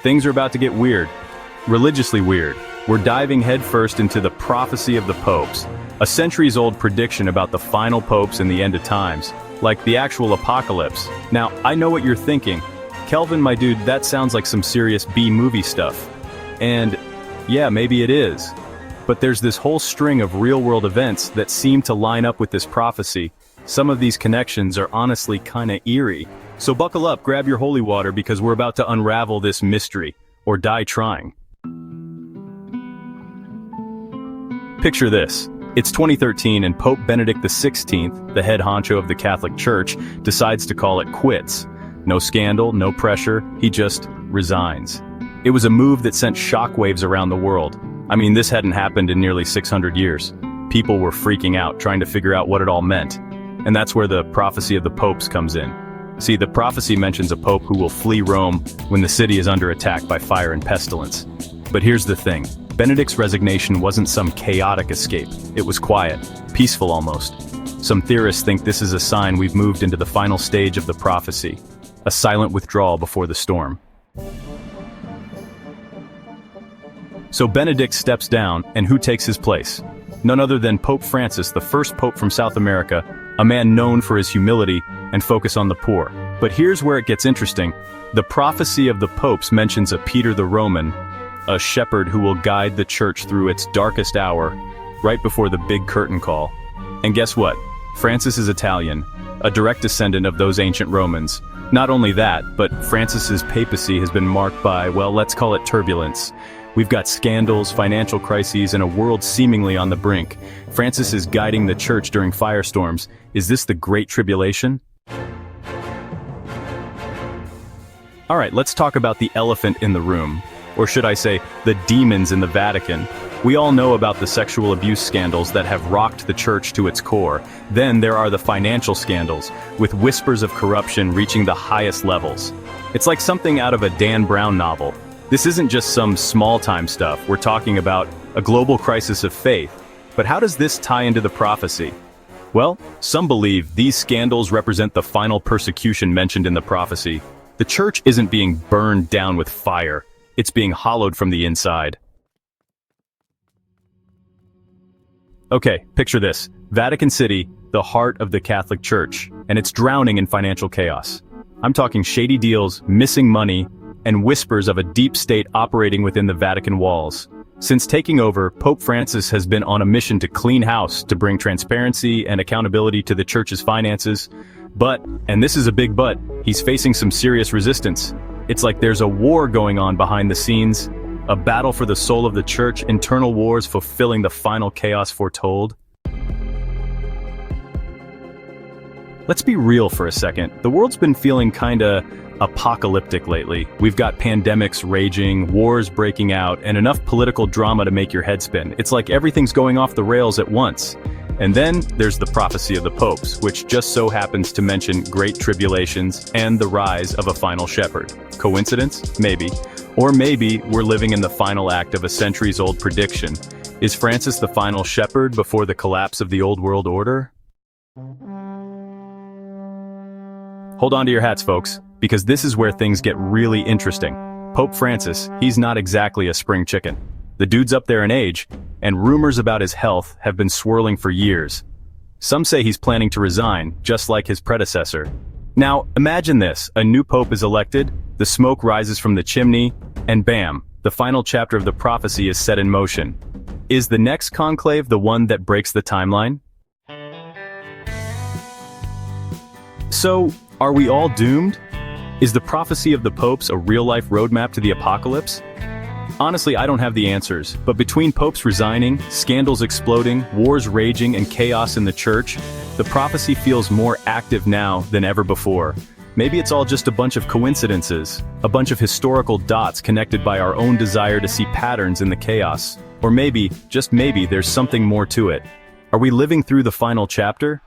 Things are about to get weird. Religiously weird. We're diving headfirst into the prophecy of the popes, a centuries-old prediction about the final popes and the end of times, like the actual apocalypse. Now, I know what you're thinking. Kelvin, my dude, that sounds like some serious B-movie stuff. And, yeah, maybe it is. But there's this whole string of real-world events that seem to line up with this prophecy. Some of these connections are honestly kinda eerie. So buckle up, grab your holy water, because we're about to unravel this mystery, or die trying. Picture this. It's 2013 and Pope Benedict XVI, the head honcho of the Catholic Church, decides to call it quits. No scandal, no pressure, he just resigns. It was a move that sent shockwaves around the world. I mean, this hadn't happened in nearly 600 years. People were freaking out, trying to figure out what it all meant. And that's where the prophecy of the popes comes in. See, the prophecy mentions a pope who will flee Rome when the city is under attack by fire and pestilence. But here's the thing. Benedict's resignation wasn't some chaotic escape. It was quiet, peaceful almost. Some theorists think this is a sign we've moved into the final stage of the prophecy, a silent withdrawal before the storm. So Benedict steps down, and who takes his place? None other than Pope Francis, the first pope from South America, a man known for his humility and focus on the poor. But here's where it gets interesting. The prophecy of the popes mentions a Peter the Roman, a shepherd who will guide the church through its darkest hour, right before the big curtain call. And guess what? Francis is Italian, a direct descendant of those ancient Romans. Not only that, but Francis's papacy has been marked by, well, let's call it turbulence. We've got scandals, financial crises, and a world seemingly on the brink. Francis is guiding the church during firestorms. Is this the Great Tribulation? All right, let's talk about the elephant in the room. Or should I say, the demons in the Vatican. We all know about the sexual abuse scandals that have rocked the church to its core. Then there are the financial scandals, with whispers of corruption reaching the highest levels. It's like something out of a Dan Brown novel. This isn't just some small-time stuff. We're talking about a global crisis of faith. But how does this tie into the prophecy? Well, some believe these scandals represent the final persecution mentioned in the prophecy. The church isn't being burned down with fire. It's being hollowed from the inside. Okay, picture this. Vatican City, the heart of the Catholic Church, and it's drowning in financial chaos. I'm talking shady deals, missing money, and whispers of a deep state operating within the Vatican walls. Since taking over, Pope Francis has been on a mission to clean house, to bring transparency and accountability to the church's finances. But, and this is a big but, he's facing some serious resistance. It's like there's a war going on behind the scenes, a battle for the soul of the church, internal wars fulfilling the final chaos foretold. Let's be real for a second. The world's been feeling kinda apocalyptic lately. We've got pandemics raging, wars breaking out, and enough political drama to make your head spin. It's like everything's going off the rails at once. And then there's the prophecy of the popes, which just so happens to mention great tribulations and the rise of a final shepherd. Coincidence? Maybe. Or maybe we're living in the final act of a centuries-old prediction. Is Francis the final shepherd before the collapse of the old world order? Hold on to your hats, folks, because this is where things get really interesting. Pope Francis, he's not exactly a spring chicken. The dude's up there in age, and rumors about his health have been swirling for years. Some say he's planning to resign, just like his predecessor. Now, imagine this, a new pope is elected, the smoke rises from the chimney, and bam, the final chapter of the prophecy is set in motion. Is the next conclave the one that breaks the timeline? So, are we all doomed? Is the prophecy of the popes a real-life roadmap to the apocalypse? Honestly, I don't have the answers, but between popes resigning, scandals exploding, wars raging, and chaos in the church, the prophecy feels more active now than ever before. Maybe it's all just a bunch of coincidences, a bunch of historical dots connected by our own desire to see patterns in the chaos. Or maybe, just maybe, there's something more to it. Are we living through the final chapter?